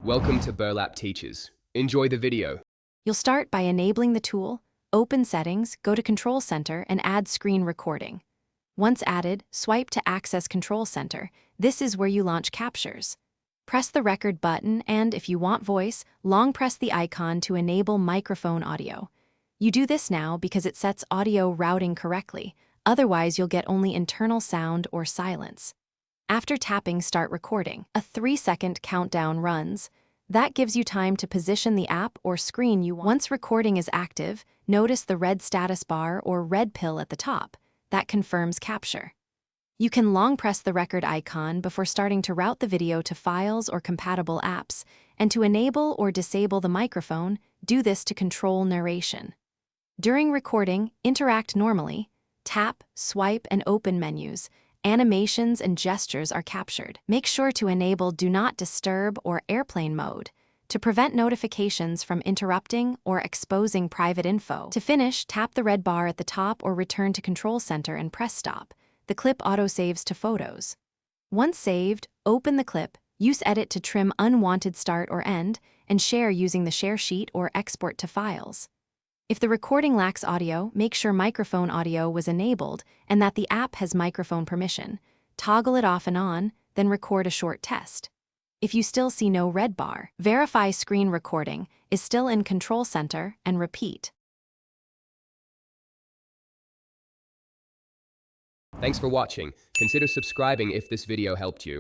Welcome to Burlap Teachers. Enjoy the video. You'll start by enabling the tool, open Settings, go to Control Center, and add Screen Recording. Once added, swipe to access Control Center. This is where you launch captures. Press the Record button and, if you want voice, long press the icon to enable microphone audio. You do this now because it sets audio routing correctly, otherwise you'll get only internal sound or silence. After tapping Start Recording, a 3-second countdown runs. That gives you time to position the app or screen you want. Once recording is active, notice the red status bar or red pill at the top. That confirms capture. You can long press the record icon before starting to route the video to files or compatible apps, and to enable or disable the microphone, do this to control narration. During recording, interact normally. Tap, swipe, and open menus. Animations and gestures are captured. Make sure to enable Do Not Disturb or Airplane Mode to prevent notifications from interrupting or exposing private info. To finish, tap the red bar at the top or return to Control Center and press Stop. The clip autosaves to photos. Once saved, open the clip, use Edit to trim unwanted start or end, and share using the Share Sheet or Export to Files. If the recording lacks audio, make sure microphone audio was enabled and that the app has microphone permission. Toggle it off and on, then record a short test. If you still see no red bar, verify screen recording is still in Control Center and repeat. Thanks for watching. Consider subscribing if this video helped you.